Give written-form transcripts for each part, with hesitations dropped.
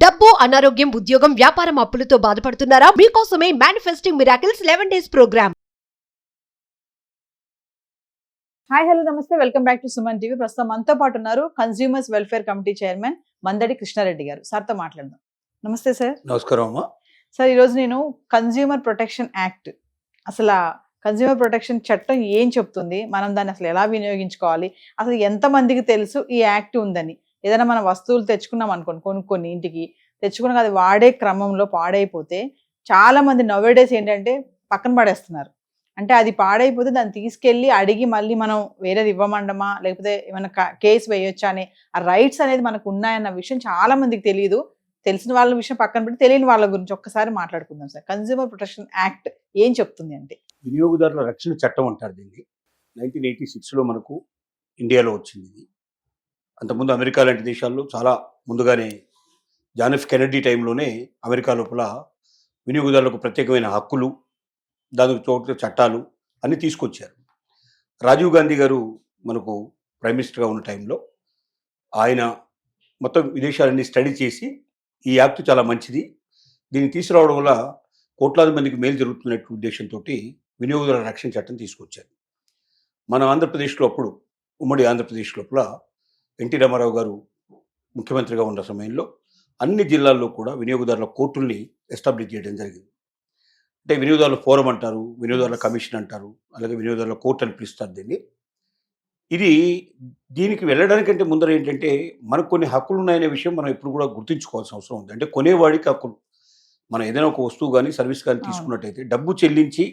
డబ్బు, అనారోగ్యం, ఉద్యోగం, వ్యాపారం అప్పులతో బాధపడుతున్నారా? మీకోసమే manifesting miracles 11 days programme. Hi hello namaste, welcome back to Suman TV. ప్రస్తుతం మనతో పాటు ఉన్నారు consumers welfare committee chairman Mandadi Krishna Reddy గారు. సార్తో మాట్లాడదాం. నమస్తే సార్. నమస్కారం అమ్మా. సార్, ఈరోజు నేను కన్స్యూమర్ ప్రొటెక్షన్ యాక్ట్, అసలు కన్స్యూమర్ ప్రొటెక్షన్ చట్టం ఏం చెప్తుంది, మనం దాన్ని అసలు ఎలా వినియోగించుకోవాలి, అసలు ఎంతమందికి తెలుసు ఈ యాక్ట్ ఉందని, ఏదైనా మనం వస్తువులు తెచ్చుకున్నాం అనుకోండి, కొనుక్కొని ఇంటికి తెచ్చుకున్నాక అది వాడే క్రమంలో పాడైపోతే చాలా మంది నవ్వేడేస్ ఏంటంటే పక్కన పడేస్తున్నారు. అంటే అది పాడైపోతే దాన్ని తీసుకెళ్ళి అడిగి మళ్ళీ మనం వేరేది ఇవ్వమండమా, లేకపోతే ఏమైనా కేసు వేయొచ్చా అనే ఆ రైట్స్ అనేది మనకు ఉన్నాయన్న విషయం చాలా మందికి తెలియదు. తెలిసిన వాళ్ళ విషయం పక్కన పెట్టి తెలియని వాళ్ళ గురించి ఒక్కసారి మాట్లాడుకుందాం సార్. కన్స్యూమర్ ప్రొటెక్షన్ యాక్ట్ ఏం చెప్తుంది అంటే? వినియోగదారుల రక్షణ చట్టం అంటారు దీన్ని. 1986లో మనకు ఇండియాలో వచ్చింది ఇది. అంతకుముందు అమెరికా లాంటి దేశాల్లో చాలా ముందుగానే జాన్ ఎఫ్ కెనడీ టైంలోనే అమెరికా లోపల వినియోగదారులకు ప్రత్యేకమైన హక్కులు, దానికి చోటు చట్టాలు అన్నీ తీసుకొచ్చారు. రాజీవ్ గాంధీ గారు మనకు ప్రైమ్ మినిస్టర్గా ఉన్న టైంలో ఆయన మొత్తం విదేశాలన్నీ స్టడీ చేసి ఈ యాక్ట్ చాలా మంచిది, దీన్ని తీసుకురావడం వల్ల కోట్లాది మందికి మేలు జరుగుతున్న ఉద్దేశంతో వినియోగదారుల రక్షణ చట్టం తీసుకొచ్చారు. మన ఆంధ్రప్రదేశ్లో అప్పుడు ఉమ్మడి ఆంధ్రప్రదేశ్ లోపల ఎన్టీ రామారావు గారు ముఖ్యమంత్రిగా ఉన్న సమయంలో అన్ని జిల్లాల్లో కూడా వినియోగదారుల కోర్టుల్ని ఎస్టాబ్లిష్ చేయడం జరిగింది. అంటే వినియోగదారుల ఫోరం అంటారు, వినియోగదారుల కమిషన్ అంటారు, అలాగే వినియోగదారుల కోర్టు అని పిలుస్తారు దీన్ని. దీనికి వెళ్ళడానికంటే ముందర ఏంటంటే మనకు కొన్ని హక్కులు ఉన్నాయనే విషయం మనం ఎప్పుడు కూడా గుర్తుంచుకోవాల్సిన అవసరం ఉంది. అంటే కొనేవాడికి హక్కులు, మనం ఏదైనా ఒక వస్తువు కానీ సర్వీస్ కానీ తీసుకున్నట్టయితే డబ్బు చెల్లించి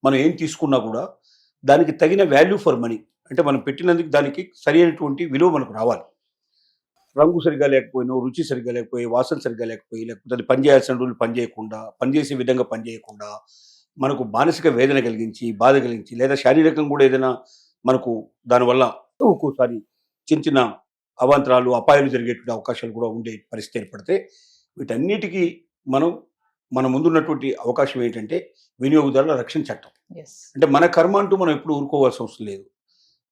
మనం ఏం తీసుకున్నా కూడా దానికి తగిన వాల్యూ ఫర్ మనీ, అంటే మనం పెట్టినందుకు దానికి సరి అయినటువంటి విలువ మనకు రావాలి. రంగు సరిగ్గా లేకపోయినా, రుచి సరిగ్గా లేకపోయి, వాసన సరిగ్గా లేకపోయి, లేకపోతే అది పనిచేయాల్సిన రోజులు పనిచేయకుండా, పనిచేసే విధంగా పనిచేయకుండా మనకు మానసిక వేదన కలిగించి, బాధ కలిగించి, లేదా శారీరకంగా కూడా ఏదైనా మనకు దానివల్ల ఒక్కోసారి చిన్న చిన్న అవాంతరాలు, అపాయాలు జరిగేటువంటి అవకాశాలు కూడా ఉండే పరిస్థితి ఏర్పడితే వీటన్నిటికీ మన ముందున్నటువంటి అవకాశం ఏంటంటే వినియోగదారుల రక్షణ చట్టం. అంటే మన కర్మ అంటూ మనం ఎప్పుడు ఊరుకోవాల్సిన అవసరం లేదు.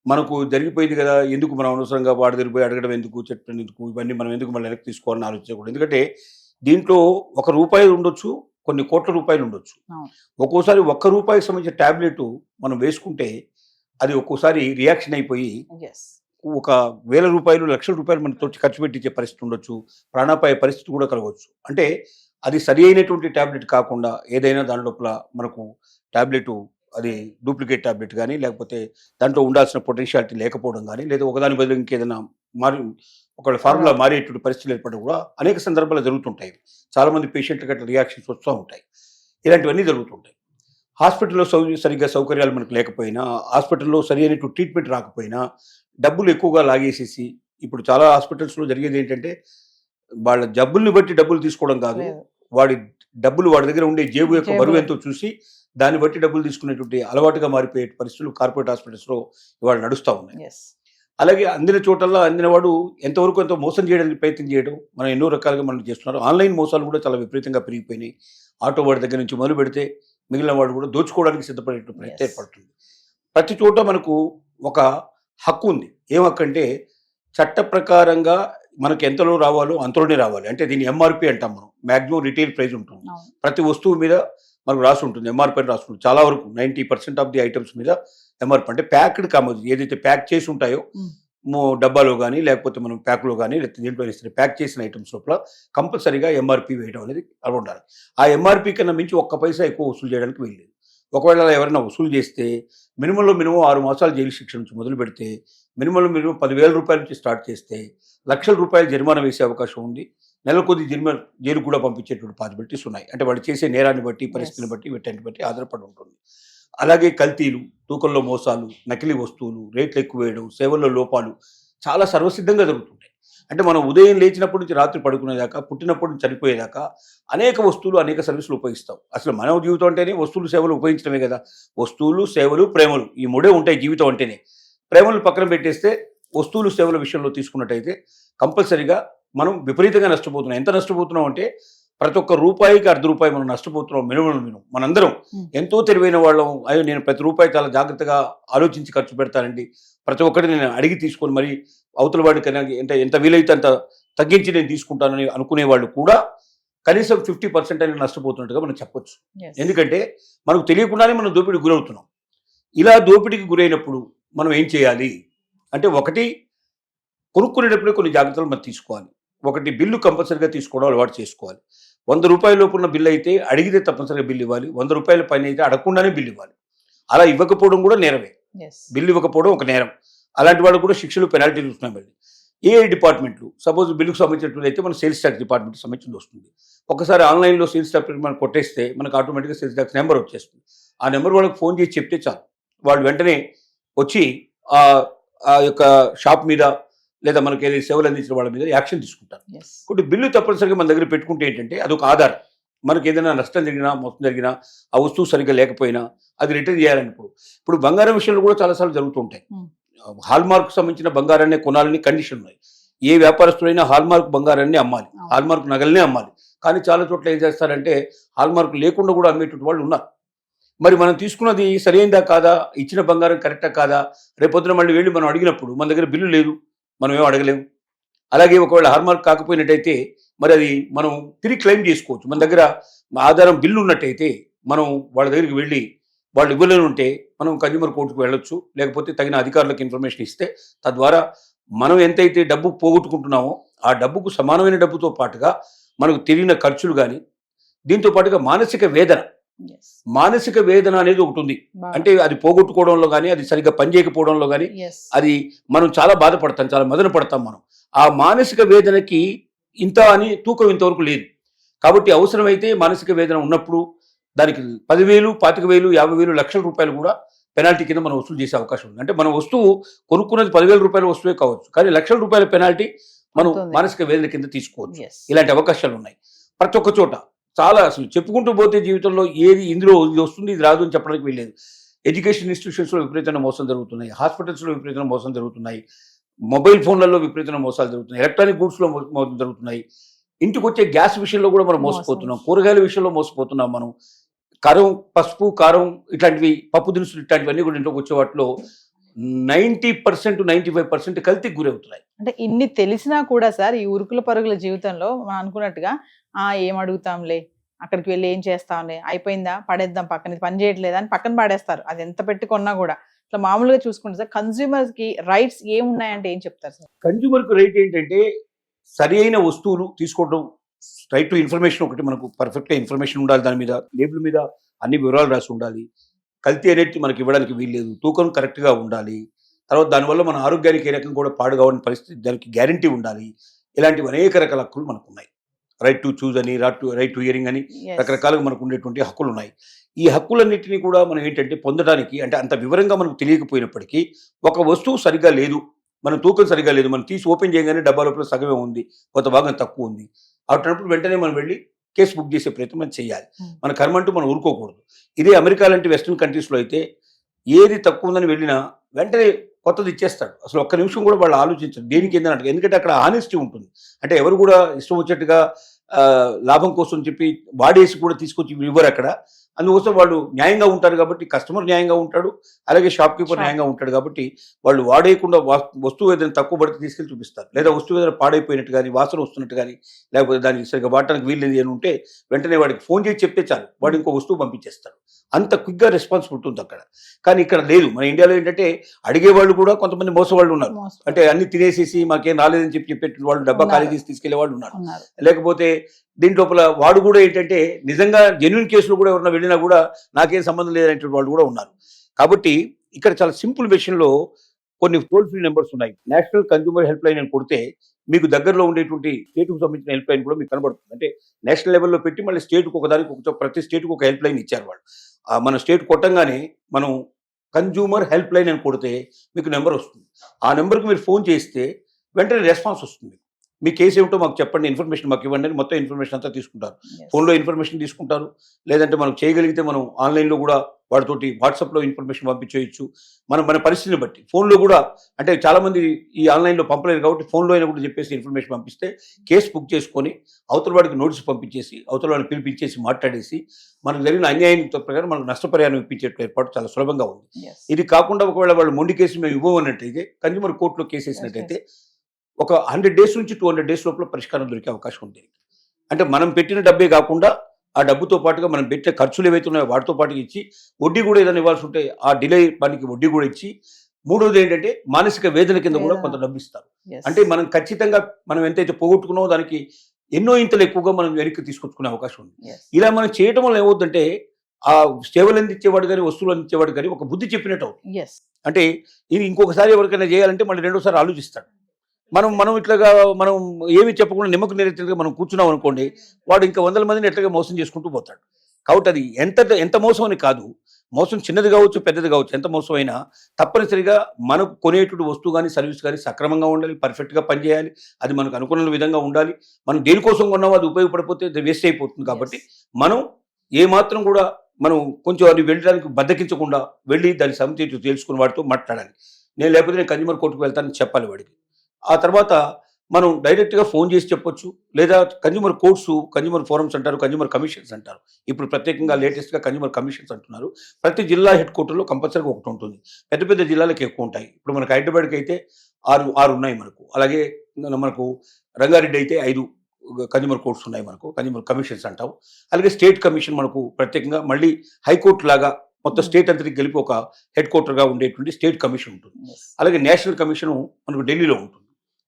మనకు జరిగిపోయింది కదా, ఎందుకు మనం అనవసరంగా వాడి దగ్గర పోయి అడగడం ఎందుకు, చెప్పడం ఎందుకు, ఇవన్నీ మనం ఎందుకు మళ్ళీ వెనక్కి తీసుకోవాలని ఆలోచించకూడదు. ఎందుకంటే దీంట్లో ₹1 ఉండొచ్చు, కొన్ని కోట్ల రూపాయలు ఉండొచ్చు. ఒక్కోసారి ₹1 సంబంధించిన ట్యాబ్లెట్ మనం వేసుకుంటే అది ఒక్కోసారి రియాక్షన్ అయిపోయి ఒక ₹1,000, ₹1,00,000 మనతో ఖర్చు పెట్టించే పరిస్థితి ఉండొచ్చు, ప్రాణాపాయ పరిస్థితి కూడా కలగవచ్చు. అంటే అది సరి అయినటువంటి ట్యాబ్లెట్ కాకుండా ఏదైనా దాని లోపల మనకు ట్యాబ్లెట్ అది డూప్లికేట్ ట్యాబ్లెట్ కానీ, లేకపోతే దాంట్లో ఉండాల్సిన పొటెన్షియాలిటీ లేకపోవడం కానీ, లేదా ఒకదాని బదులు ఇంకేదైనా ఒక ఫార్ములా మారేటువంటి పరిస్థితులు ఏర్పడడం కూడా అనేక సందర్భాలు జరుగుతుంటాయి. చాలామంది పేషెంట్లకు అట్లా రియాక్షన్స్ వస్తూ ఉంటాయి. ఇలాంటివన్నీ జరుగుతుంటాయి. హాస్పిటల్లో సరిగ్గా సౌకర్యాలు మనకు లేకపోయినా, హాస్పిటల్లో సరి అయినటువంటి ట్రీట్మెంట్ రాకపోయినా, డబ్బులు ఎక్కువగా లాగేసేసి, ఇప్పుడు చాలా హాస్పిటల్స్లో జరిగేది ఏంటంటే వాళ్ళ జబ్బుల్ని బట్టి డబ్బులు తీసుకోవడం కాదు, వాడి దగ్గర ఉండే జేబు యొక్క బరువు ఎంతో చూసి దాన్ని బట్టి డబ్బులు తీసుకునేటువంటి అలవాటుగా మారిపోయే పరిస్థితులు కార్పొరేట్ హాస్పిటల్స్లో ఇవాళ నడుస్తూ ఉన్నాయి. అలాగే అందిన చోటల్లో అందినవాడు ఎంతో మోసం చేయడానికి ప్రయత్నం చేయడం మనం ఎన్నో రకాలుగా మనం చేస్తున్నారు. ఆన్లైన్ మోసాలు కూడా చాలా విపరీతంగా పెరిగిపోయినాయి. ఆటో వాడి దగ్గర నుంచి మొదలు పెడితే మిగిలిన వాడు కూడా దోచుకోవడానికి సిద్ధపడేటువంటి ప్రయత్నం ఏర్పడుతుంది. ప్రతి చోట మనకు ఒక హక్కు ఉంది. ఏం హక్కు అంటే చట్ట ప్రకారంగా మనకు ఎంతలో రావాలో అంతలోనే రావాలి. అంటే దీన్ని ఎంఆర్పి అంటాం మనం, మ్యాక్సిమం రిటైల్ ప్రైస్ ఉంటుంది. ప్రతి వస్తువు మీద మనకు రాసి ఉంటుంది, ఎంఆర్పి అని రాసి ఉంటుంది. చాలా వరకు 90% ఆఫ్ ది ఐటమ్స్ మీద ఎంఆర్పి అంటే ప్యాక్డ్ కామోడిటీ, ఏదైతే ప్యాక్ చేసి ఉంటాయో డబ్బాలో కానీ, లేకపోతే మనం ప్యాక్లో కానీ, లేకపోతే దీంట్లో ఇస్తే ప్యాక్ చేసిన ఐటమ్స్ లోపల కంపల్సరీగా ఎంఆర్పి వేయడం అనేది అలా ఉండాలి. ఆ ఎంఆర్పి కన్నా మించి ₹1 ఎక్కువ వసూలు చేయడానికి వీల్లేదు. ఒకవేళ ఎవరైనా వసూలు చేస్తే మినిమం 6 మాసాలు జైలు శిక్ష నుంచి మొదలు పెడితే మినిమం ₹10,000 నుంచి స్టార్ట్ చేస్తే ₹1,00,000 జరిమానా వేసే అవకాశం ఉంది. నెల కొద్ది జైలు కూడా పంపించేటువంటి పాసిబిలిటీస్ ఉన్నాయి. అంటే వాడు చేసే నేరాన్ని బట్టి, పరిస్థితిని బట్టి, వీటన్నిటి బట్టి ఆధారపడి ఉంటుంది. అలాగే కల్తీలు, తూకంలో మోసాలు, నకిలీ వస్తువులు, రేట్లు ఎక్కువ వేయడం, సేవల్లో లోపాలు చాలా సర్వసిద్ధంగా జరుగుతుంటాయి. అంటే మనం ఉదయం లేచినప్పటి నుంచి రాత్రి పడుకునేదాకా, పుట్టినప్పటి నుంచి చనిపోయేదాకా అనేక వస్తువులు, అనేక సర్వీసులు ఉపయోగిస్తాం. అసలు మానవ జీవితం అంటేనే వస్తువులు, సేవలు ఉపయోగించడమే కదా. వస్తువులు, సేవలు, ప్రేమలు, ఈ 3 ఉంటాయి జీవితం అంటేనే. ప్రేమలు పక్కన పెట్టేస్తే వస్తువులు, సేవల విషయంలో తీసుకున్నట్టయితే కంపల్సరీగా మనం విపరీతంగా నష్టపోతున్నాం. ఎంత నష్టపోతున్నాం అంటే ప్రతి ఒక్క రూపాయికి ₹1 మనం నష్టపోతున్నాం. మినిమం మనందరం ఎంతో తెలివైన వాళ్ళం. అయ్యో నేను ప్రతి రూపాయి చాలా జాగ్రత్తగా ఆలోచించి ఖర్చు పెడతానండి, ప్రతి ఒక్కటి నేను అడిగి తీసుకొని మరి అవతల వాడికైనా ఎంత వీలైతే అంత తగ్గించి నేను తీసుకుంటానని అనుకునే వాళ్ళు కూడా కనీసం 50% అనేది నష్టపోతున్నట్టుగా మనం చెప్పొచ్చు. Yes. ఎందుకంటే మనకు తెలియకుండానే మనం దోపిడీకి గురవుతున్నాం. ఇలా దోపిడీకి గురైనప్పుడు మనం ఏం చేయాలి అంటే, ఒకటి కొనుక్కునేటప్పుడే కొన్ని జాగ్రత్తలు మనం తీసుకోవాలి. ఒకటి బిల్లు కంపల్సరీగా తీసుకోవడం అలవాటు చేసుకోవాలి. 100 రూపాయల లోపున్న బిల్లు అయితే అడిగితే తప్పనిసరిగా బిల్లు ఇవ్వాలి. 100 రూపాయల పైన అయితే అడగకుండానే బిల్లు ఇవ్వాలి. అలా ఇవ్వకపోవడం కూడా నేరమే. Yes. బిల్లు ఇవ్వకపోవడం ఒక నేరం. అలాంటి వాళ్ళు కూడా శిక్షలు పెనాల్టీలు వస్తున్నాయి. మళ్ళీ ఏ డిపార్ట్మెంట్లు సపోజ్ బిల్లుకు సంబంధించినట్టు అయితే మన సేల్స్ ట్యాక్స్ డిపార్ట్మెంట్ సంబంధించింది వస్తుంది. ఒకసారి ఆన్లైన్లో సేల్స్ ట్యాక్స్ మనం కొట్టేస్తే మనకు ఆటోమేటిక్గా సేల్స్ ట్యాక్స్ నెంబర్ వచ్చేస్తుంది. ఆ నెంబర్ వాళ్ళకి ఫోన్ చేసి చెప్తే చాలు, వాళ్ళు వెంటనే వచ్చి ఆ యొక్క షాప్ మీద లేదా మనకి ఏదైతే సేవలు అందించిన వాళ్ళ మీద యాక్షన్ తీసుకుంటారు. Yes. కాబట్టి బిల్లు తప్పనిసరిగా మన దగ్గర పెట్టుకుంటే ఏంటంటే అదొక ఆధారం. మనకి ఏదైనా నష్టం జరిగినా మోసం జరిగినా ఆ వస్తువు సరిగ్గా లేకపోయినా అది రిటర్న్ చేయాలన్నప్పుడు, ఇప్పుడు బంగారం విషయంలో కూడా చాలాసార్లు జరుగుతుంటాయి. హాల్మార్క్ సంబంధించిన బంగారాన్ని కొనాలని కండిషన్ ఉన్నాయి. ఏ వ్యాపారస్తుడైనా హాల్మార్క్ బంగారాన్ని అమ్మాలి, హాల్మార్క్ నగలనే అమ్మాలి. కానీ చాలా చోట్ల ఏం చేస్తారంటే హాల్మార్క్ లేకుండా కూడా అమ్మేటువంటి వాళ్ళు ఉన్నారు. మరి మనం తీసుకున్నది సరైనదా కాదా, ఇచ్చిన బంగారం కరెక్టా కాదా, రేపొద్దున మళ్ళీ వెళ్ళి మనం అడిగినప్పుడు మన దగ్గర బిల్లు లేదు, మనం ఏం అడగలేము. అలాగే ఒకవేళ హాల్మార్క్ కాకపోయినట్టయితే మరి అది మనం తిరిగి క్లెయిమ్ చేసుకోవచ్చు. మన దగ్గర ఆధారం బిల్లు ఉన్నట్టయితే మనం వాళ్ళ దగ్గరికి వెళ్ళి వాళ్ళు ఇవ్వలేని ఉంటే మనం కన్జ్యూమర్ కోర్టుకు వెళ్ళొచ్చు. లేకపోతే తగిన అధికారులకు ఇన్ఫర్మేషన్ ఇస్తే తద్వారా మనం ఎంతైతే డబ్బు పోగొట్టుకుంటున్నామో ఆ డబ్బుకు సమానమైన డబ్బుతో పాటుగా మనకు తిరిగిన ఖర్చులు కానీ, దీంతో పాటుగా మానసిక వేదన Yes. మానసిక వేదన అనేది ఒకటి ఉంది. బాగా. అంటే అది పోగొట్టుకోవడంలో కానీ, అది సరిగ్గా పనిచేయకపోవడంలో కానీ Yes. అది మనం చాలా బాధపడతాం, చాలా మదన పడతాం. మనం ఆ మానసిక వేదనకి ఇంత అని తూకం ఇంతవరకు లేదు. కాబట్టి అవసరమైతే మానసిక వేదన ఉన్నప్పుడు దానికి 10,000, 25,000, 50,000, లక్షల రూపాయలు కూడా పెనాల్టీ కింద మనం వసూలు చేసే అవకాశం ఉంది. అంటే మన వస్తువు కొనుక్కున్నది 10,000 రూపాయల వస్తువే కావచ్చు, కానీ లక్షల రూపాయల పెనాల్టీ మనం ఉంటుంది. మానసిక వేదన కింద తీసుకోవచ్చు. Yes. ఇలాంటి అవకాశాలు ఉన్నాయి ప్రతి ఒక్క చోట. చాలా అసలు చెప్పుకుంటూ పోతే జీవితంలో ఏది ఇందులో ఇది వస్తుంది ఇది రాదు అని చెప్పడానికి వెళ్ళలేదు. ఎడ్యుకేషన్ ఇన్స్టిట్యూషన్స్లో విపరీతమైన మోసం జరుగుతున్నాయి, హాస్పిటల్స్లో విపరీతమైన మోసం జరుగుతున్నాయి, మొబైల్ ఫోన్లలో విపరీతమైన మోసాలు జరుగుతున్నాయి, ఎలక్ట్రానిక్ గూడ్స్లో మోసం జరుగుతున్నాయి, ఇంటికి వచ్చే గ్యాస్ విషయంలో కూడా మనం మోసపోతున్నాం, కూరగాయల విషయంలో మోసపోతున్నాం. మనం కారం, పసుపు, కారం ఇట్లాంటివి, పప్పు దినుసులు ఇట్లాంటివన్నీ కూడా ఇంట్లోకి వచ్చే వాటిలో 90%, 95% కల్తీకి గురవుతున్నాయి. అంటే ఇన్ని తెలిసినా కూడా సార్ ఈ ఉరుకుల పరుగుల జీవితంలో మనం అనుకున్నట్టుగా ఏం అడుగుతాంలే, అక్కడికి వెళ్ళి ఏం చేస్తాంలే, అయిపోయిందా పడేద్దాం పక్కన, పని చేయట్లేదా అని పక్కన పడేస్తారు. అది ఎంత పెట్టి కొన్నా కూడా. ఇట్లా మామూలుగా చూసుకుంటే సార్ కన్స్యూమర్స్ కి రైట్స్ ఏమున్నాయంటే ఏం చెప్తారు సార్? కన్జ్యూమర్కి రైట్ ఏంటంటే సరి అయిన వస్తువులు తీసుకోవడం, రైట్ టు ఇన్ఫర్మేషన్. ఒకటి మనకు పర్ఫెక్ట్గా ఇన్ఫర్మేషన్ ఉండాలి, దాని మీద లేబుల్ మీద అన్ని వివరాలు రాసి ఉండాలి, కల్తీ అనేది మనకి ఇవ్వడానికి వీల్లేదు, తూకం కరెక్ట్గా ఉండాలి, తర్వాత దానివల్ల మన ఆరోగ్యానికి ఏ రకంగా కూడా పాడు కావని పరిస్థితి, దానికి గ్యారంటీ ఉండాలి. ఇలాంటివి అనేక రకాల హక్కులు మనకు ఉన్నాయి. రైట్ టు చూజ్ అని, రైట్ టు హియరింగ్ అని Yes. రకరకాలుగా మనకు ఉండేటువంటి హక్కులు ఉన్నాయి. ఈ హక్కులన్నింటినీ కూడా మనం ఏంటంటే పొందడానికి, అంటే అంత వివరంగా మనకు తెలియకపోయినప్పటికీ ఒక వస్తువు సరిగా లేదు, మన తూకం సరిగా లేదు, మనం తీసి ఓపెన్ చేయగానే డబ్బా లోపల సగమే ఉంది, కొంత భాగం తక్కువ ఉంది, అటువంటిప్పుడు వెంటనే మనం వెళ్ళి కేసు బుక్ చేసే ప్రయత్నం మనం చేయాలి. మన కర్మ అంటూ మనం ఊరుకోకూడదు. ఇదే అమెరికా లాంటి వెస్ట్రన్ కంట్రీస్లో అయితే ఏది తక్కువ ఉందని వెళ్ళినా వెంటనే కొత్తది ఇచ్చేస్తాడు. అసలు ఒక్క నిమిషం కూడా వాళ్ళు ఆలోచించరు దేనికి ఏంటంటే, ఎందుకంటే అక్కడ ఆనెస్టీ ఉంటుంది. అంటే ఎవరు కూడా ఇష్టం వచ్చేట్టుగా లాభం కోసం చెప్పి వాడేసి కూడా తీసుకొచ్చి ఇవ్వరు అక్కడ. అందుకోసం వాళ్ళు న్యాయంగా ఉంటారు కాబట్టి కస్టమర్ న్యాయంగా ఉంటాడు, అలాగే షాప్ కీపర్ న్యాయంగా ఉంటాడు. కాబట్టి వాళ్ళు వాడేయకుండా వస్తువు ఏదైనా తక్కువ పడితే తీసుకెళ్ళి చూపిస్తారు, లేదా వస్తువు ఏదైనా పాడైపోయినట్టు కానీ, వాసన వస్తున్నట్టు కానీ, లేకపోతే దానికి సరిగ్గా వాడటానికి వీల్లేదు అని ఉంటే వెంటనే వాడికి ఫోన్ చేసి చెప్తే చాలు, వాడు ఇంకో వస్తువు పంపించేస్తాడు. అంత క్విక్గా రెస్పాన్సిబిలిటీ ఉంటుంది అక్కడ. కానీ ఇక్కడ లేదు. మన ఇండియాలో ఏంటంటే అడిగేవాళ్ళు కూడా కొంతమంది మోసవాళ్ళు ఉన్నారు. అంటే అన్ని తినేసేసి మాకేం రాలేదని చెప్పే వాళ్ళు డబ్బా ఖాళీ చేసి తీసుకెళ్లే వాళ్ళు ఉన్నారు. లేకపోతే దీంట్లోపల వాడు కూడా ఏంటంటే నిజంగా జెన్యున్ కేసులు కూడా ఎవరైనా వెళ్ళినా కూడా నాకేం సంబంధం లేదనే వాళ్ళు కూడా ఉన్నారు. కాబట్టి ఇక్కడ చాలా సింపుల్ విషయంలో కొన్ని టోల్ ఫ్రీ నెంబర్స్ ఉన్నాయి. నేషనల్ కన్జ్యూమర్ హెల్ప్ లైన్ అని కొడితే మీకు దగ్గరలో ఉండేటువంటి స్టేట్కు సంబంధించిన హెల్ప్ లైన్ కూడా మీకు కనబడుతుంది. అంటే నేషనల్ లెవెల్లో పెట్టి మళ్ళీ స్టేట్కి ఒకదానికి ప్రతి స్టేట్కి ఒక హెల్ప్ లైన్ ఇచ్చారు వాళ్ళు. మన స్టేట్ కొట్టంగానే మనం కన్జ్యూమర్ హెల్ప్ లైన్ అని కొడితే మీకు నెంబర్ వస్తుంది. ఆ నెంబర్కి మీరు ఫోన్ చేస్తే వెంటనే రెస్పాన్స్ వస్తుంది. మీ కేసు ఏమిటో మాకు చెప్పండి, ఇన్ఫర్మేషన్ మాకు ఇవ్వండి అని మొత్తం ఇన్ఫర్మేషన్ అంతా తీసుకుంటారు. ఫోన్లో ఇన్ఫర్మేషన్ తీసుకుంటారు, లేదంటే మనం చేయగలిగితే మనం ఆన్లైన్లో కూడా వాటితోటి వాట్సాప్లో ఇన్ఫర్మేషన్ పంపించేయచ్చు. మన పరిస్థితిని బట్టి ఫోన్లో కూడా, అంటే చాలామంది ఈ ఆన్లైన్లో పంపలేరు కాబట్టి ఫోన్లో అయినా కూడా చెప్పేసి ఇన్ఫర్మేషన్ పంపిస్తే కేసు బుక్ చేసుకొని అవతల వాడికి నోటీస్ పంపించేసి అవతల వాడిని పిలిపించేసి మాట్లాడేసి మనకు జరిగిన అన్యాయం ప్రకారం మనకు నష్టపరిహారం ఇప్పించే ఏర్పాటు చాలా సులభంగా ఉంది. ఇది కాకుండా ఒకవేళ వాళ్ళు మొండి కేసు మేము ఇవ్వమన్నట్టయితే కన్జ్యూమర్ కోర్టులో కేసు వేసినట్టయితే ఒక 100 డేస్ నుంచి 200 డేస్ లోపల పరిష్కారం దొరికే అవకాశం ఉంది. అంటే మనం పెట్టిన డబ్బే కాకుండా ఆ డబ్బుతో పాటుగా మనం పెట్టే ఖర్చులు ఏవైతే ఉన్నాయో వాటితో పాటుగా ఇచ్చి వడ్డీ కూడా ఏదైనా ఇవ్వాల్సి ఉంటే ఆ డిలే పనికి వడ్డీ కూడా ఇచ్చి, మూడోది ఏంటంటే మానసిక వేదన కింద కూడా కొంత డబ్బు ఇస్తారు. Yes. అంటే మనం ఖచ్చితంగా మనం ఎంతైతే పోగొట్టుకున్నామో దానికి ఎన్నో ఇంతలు ఎక్కువగా మనం వెనక్కి తీసుకొచ్చుకునే అవకాశం ఉంది. Yes. ఇలా మనం చేయడం వల్ల ఏమవుతుందంటే ఆ సేవలు అందించేవాడు కానీ వస్తువులు అందించేవాడు కానీ ఒక బుద్ధి చెప్పినట్టు అవుతుంది. Yes. అంటే ఇది ఇంకొకసారి ఎవరికైనా చేయాలంటే మళ్ళీ రెండోసారి ఆలోచిస్తాడు. మనం ఇట్లాగా మనం ఏమి చెప్పకుండా నిమ్మకు నీరెత్తిగా మనం కూర్చున్నాం అనుకోండి, వాడు ఇంకా 100 మందిని ఎట్లాగా మోసం చేసుకుంటూ పోతాడు. కాబట్టి అది ఎంత మోసం అని కాదు, మోసం చిన్నది కావచ్చు పెద్దది కావచ్చు, ఎంత మోసం అయినా తప్పనిసరిగా మనకు కొనేటువంటి వస్తువు కానీ సర్వీస్ కానీ సక్రమంగా ఉండాలి, పర్ఫెక్ట్గా పనిచేయాలి, అది మనకు అనుకున్న విధంగా ఉండాలి. మనం దేనికోసం కొన్నామో అది ఉపయోగపడిపోతే అది వేస్ట్ అయిపోతుంది. కాబట్టి మనం ఏమాత్రం కూడా మనం కొంచెం అది వెళ్ళడానికి బద్దకించకుండా వెళ్ళి దాని సమితి తెలుసుకుని వాడితో మాట్లాడాలి. లేకపోతే నేను కన్జ్యూమర్ కోర్టుకు వెళ్తానని చెప్పాలి వాడికి. ఆ తర్వాత మనం డైరెక్ట్గా ఫోన్ చేసి చెప్పొచ్చు, లేదా కన్జ్యూమర్ కోర్ట్స్, కన్జ్యూమర్ ఫోరమ్స్ అంటారు, కన్జ్యూమర్ కమిషన్స్ అంటారు. ఇప్పుడు ప్రత్యేకంగా లేటెస్ట్గా కన్జ్యూమర్ కమిషన్స్ అంటున్నారు. ప్రతి జిల్లా హెడ్ క్వార్టర్లో కంపల్సరీగా ఒకటి ఉంటుంది. పెద్ద పెద్ద జిల్లాలకు ఎక్కువ ఉంటాయి. ఇప్పుడు మనకు హైదరాబాద్కి అయితే 6 ఉన్నాయి మనకు. అలాగే మనకు రంగారెడ్డి అయితే 5 కన్జ్యూమర్ కోర్ట్స్ ఉన్నాయి మనకు, కన్జ్యూమర్ కమిషన్స్ అంటాం. అలాగే స్టేట్ కమిషన్ మనకు ప్రత్యేకంగా మళ్ళీ హైకోర్టు లాగా మొత్తం స్టేట్ అంతటికి కలిపి ఒక హెడ్ క్వార్టర్గా ఉండేటువంటి స్టేట్ కమిషన్ ఉంటుంది. Yes. అలాగే నేషనల్ కమిషన్ మనకు ఢిల్లీలో ఉంటుంది.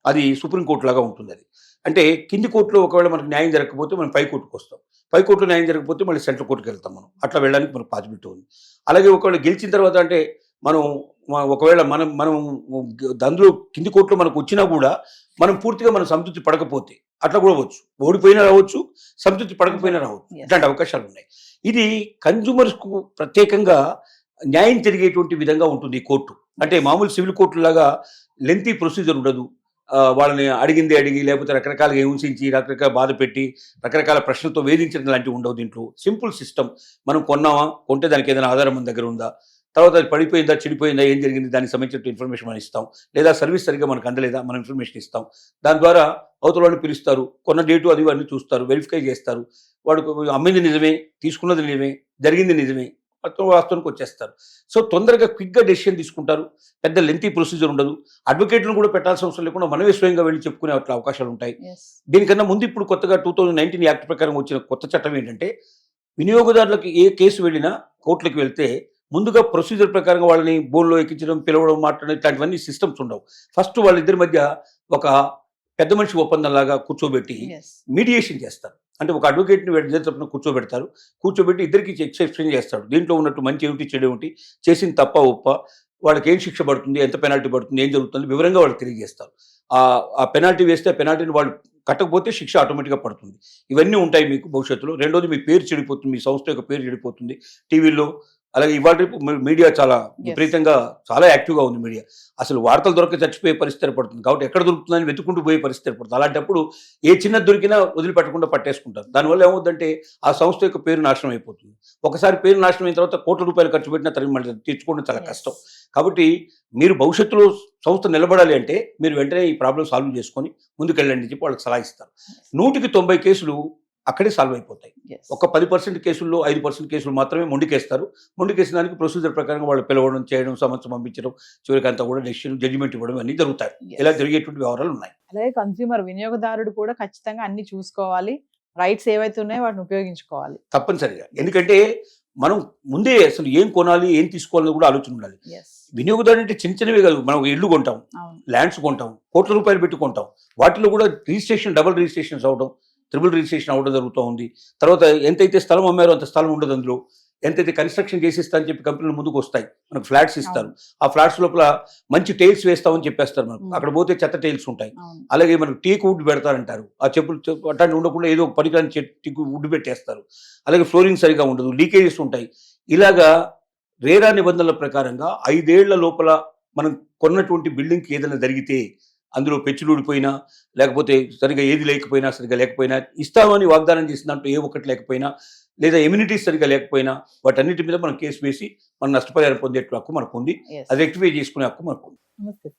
అది సుప్రీంకోర్టు లాగా ఉంటుంది. అది అంటే కింది కోర్టులో ఒకవేళ మనకు న్యాయం జరగకపోతే మనం పై కోర్టుకు వస్తాం, పై కోర్టులో న్యాయం జరగకపోతే మళ్ళీ సెంట్రల్ కోర్టుకు వెళ్తాం. మనం అట్లా వెళ్ళడానికి మనకు పాసిబిలిటీ ఉంది. అలాగే ఒకవేళ గెలిచిన తర్వాత అంటే మనం ఒకవేళ మనం అందులో కింది కోర్టులో మనకు వచ్చినా కూడా మనం పూర్తిగా మనం సంతృప్తి పడకపోతే అట్లా కూడా అవ్వచ్చు, ఓడిపోయినా రావచ్చు, సంతృప్తి పడకపోయినా రావచ్చు. Yes. ఇట్లాంటి అవకాశాలు ఉన్నాయి. ఇది కన్జ్యూమర్స్కు ప్రత్యేకంగా న్యాయం జరిగేటువంటి విధంగా ఉంటుంది ఈ కోర్టు. అంటే మామూలు సివిల్ కోర్టులాగా లెంతీ ప్రొసీజర్ ఉండదు. వాళ్ళని అడిగింది అడిగి, లేకపోతే రకరకాలుగా హింసించి, రకరకాల బాధ పెట్టి, రకరకాల ప్రశ్నలతో వేధించడం లాంటివి ఉండవు దీంట్లో. Simple system. మనం కొన్నామా, కొంటే దానికి ఏదైనా ఆధారం మన దగ్గర ఉందా, తర్వాత అది పడిపోయిందా, చెడిపోయిందా, ఏం జరిగింది, దానికి సంబంధించిన ఇన్ఫర్మేషన్ మనం ఇస్తాం. లేదా సర్వీస్ సరిగ్గా మనకు అందలేదా, మనం ఇన్ఫర్మేషన్ ఇస్తాం. దాని ద్వారా అవతల వాళ్ళు పిలుస్తారు, కొన్న డేటు అది అన్నీ చూస్తారు, వెరిఫై చేస్తారు. వాడు అమ్మింది నిజమే, తీసుకున్నది నిజమే, జరిగింది నిజమే, వాస్తవానికి వచ్చేస్తారు. సో తొందరగా క్విక్గా డెసిషన్ తీసుకుంటారు. పెద్ద లెంతీ ప్రొసీజర్ ఉండదు. అడ్వకేట్లను కూడా పెట్టాల్సిన అవసరం లేకుండా మనమే స్వయంగా వెళ్ళి చెప్పుకునే అట్లా అవకాశాలు ఉంటాయి. Yes. దీనికన్నా ముందు ఇప్పుడు కొత్తగా 2019 యాక్ట్ ప్రకారం వచ్చిన కొత్త చట్టం ఏంటంటే, వినియోగదారులకు ఏ కేసు వెళ్ళినా కోర్టులకు వెళ్తే ముందుగా ప్రొసీజర్ ప్రకారంగా వాళ్ళని బోన్లో ఎక్కించడం, పిలవడం, మాట్లాడడం, ఇట్లాంటివన్నీ సిస్టమ్స్ ఉండవు. ఫస్ట్ వాళ్ళిద్దరి మధ్య ఒక పెద్ద మనిషి ఒప్పందం లాగా కూర్చోబెట్టి Yes. మీడియేషన్ చేస్తారు. అంటే ఒక అడ్వకేట్ని ఇద్దరి తరపున కూర్చోబెడతారు. కూర్చోబెట్టి ఇద్దరికి ఎక్స్ప్లెయిన్ చేస్తాడు. దీంట్లో ఉన్నట్టు మంచి ఏమిటి, చెడు ఏమిటి, చేసిన తప్ప ఒప్ప, వాళ్ళకి ఏం శిక్ష పడుతుంది, ఎంత పెనాల్టీ పడుతుంది, ఏం జరుగుతుంది వివరంగా వాళ్ళకి తెలియజేస్తారు. ఆ పెనాల్టీ వేస్తే ఆ పెనాల్టీని వాళ్ళు కట్టకపోతే శిక్ష ఆటోమేటిక్గా పడుతుంది. ఇవన్నీ ఉంటాయి మీకు భవిష్యత్తులో. రెండోది మీ పేరు చెడిపోతుంది, మీ సంస్థ యొక్క పేరు చెడిపోతుంది టీవీల్లో. అలాగే ఇవాళ రేపు మీడియా చాలా విపరీతంగా చాలా యాక్టివ్గా ఉంది. మీడియా అసలు వార్తలు దొరక చచ్చిపోయే పరిస్థితి ఏర్పడుతుంది. కాబట్టి ఎక్కడ దొరుకుతుందని వెతుకుంటూ పోయే పరిస్థితి ఏర్పడుతుంది. అలాంటప్పుడు ఏ చిన్నది దొరికినా వదిలిపెట్టకుండా పట్టేసుకుంటారు. దానివల్ల ఏమవుతుందంటే ఆ సంస్థ యొక్క పేరు నాశనం అయిపోతుంది. ఒకసారి పేరు నాశనం అయిన తర్వాత కోట్ల రూపాయలు ఖర్చు పెట్టినా తరిగి మళ్ళీ తెచ్చుకోవడం చాలా కష్టం. కాబట్టి మీరు భవిష్యత్తులో సంస్థ నిలబడాలి అంటే మీరు వెంటనే ఈ ప్రాబ్లం సాల్వ్ చేసుకొని ముందుకెళ్ళండి చెప్పి వాళ్ళకి సలహా ఇస్తారు. 100కి 90 కేసులు అక్కడే సాల్వ్ అయిపోతాయి. Yes. ఒక 10% కేసుల్లో 5% కేసులు మాత్రమే మొండికేస్తారు. మొండికేసిన దానికి ప్రొసీజర్ ప్రకారంగా వాళ్ళు పిలవడం, చేయడం, సమస్య పంపించడం, చివరికి అంతా కూడా డెసిషన్, జడ్జిమెంట్ ఇవ్వడం అన్నీ జరుగుతాయి. Yes. ఇలా జరిగేటువంటి వ్యవహారాలు ఉన్నాయి. అలాగే కన్స్యూమర్ వినియోగదారుడు కూడా ఖచ్చితంగా అన్ని చూసుకోవాలి. రైట్స్ ఏవైతే ఉన్నాయో వాటిని ఉపయోగించుకోవాలి. తప్పనిసరిగా. ఎందుకంటే మనం ముందే అసలు ఏం కొనాలి, ఏం తీసుకోవాలని కూడా ఆలోచన ఉండాలి. Yes. వినియోగదారు అంటే చిన్న చిన్నవే కాదు. మనం ఒక ఇల్లు కొంటాం, అవును. ల్యాండ్స్ కొంటాం, కోట్ల రూపాయలు పెట్టి కొంటాం. వాటిలో కూడా రిజిస్ట్రేషన్, డబుల్ రిజిస్ట్రేషన్స్ అవడం, ట్రిపుల్ రిజిస్ట్రేషన్ అవ్వడం జరుగుతూ ఉంది. తర్వాత ఎంతైతే స్థలం అమ్మారో అంత స్థలం ఉండదు అందులో. ఎంతైతే కన్స్ట్రక్షన్ చేసిస్తా అని చెప్పి కంపెనీలు ముందుకు వస్తాయి, మనకు ఫ్లాట్స్ ఇస్తారు. ఆ ఫ్లాట్స్ లోపల మంచి టైల్స్ వేస్తామని చెప్పేస్తారు మనకు. అక్కడ పోతే చెత్త టైల్స్ ఉంటాయి. అవును. అలాగే మనకు టీక్ వుడ్ పెడతారంటారు. ఆ చెప్పులు అట్లాంటి ఉండకుండా ఏదో పనికిరాని టీక్ వుడ్ పెట్టేస్తారు. అలాగే ఫ్లోరింగ్ సరిగా ఉండదు, లీకేజెస్ ఉంటాయి. ఇలాగా రేరా నిబంధనల ప్రకారంగా 5 ఏళ్ల లోపల మనం కొన్నటువంటి బిల్డింగ్కి ఏదైనా జరిగితే, అందులో పెచ్చులు ఊడిపోయినా, లేకపోతే సరిగా ఏది లేకపోయినా, సరిగా లేకపోయినా, ఇస్తామని వాగ్దానం చేసిన దాంట్లో ఏ ఒక్కటి లేకపోయినా, లేదా ఎమ్యూనిటీస్ సరిగా లేకపోయినా, వాటన్నిటి మీద మనం కేసు వేసి మనం నష్టపరిహారం పొందే హక్కు మనకు ఉంది. Yes. అది రెక్టిఫై చేసుకునే హక్కు మనకు ఉంది. నమస్తే.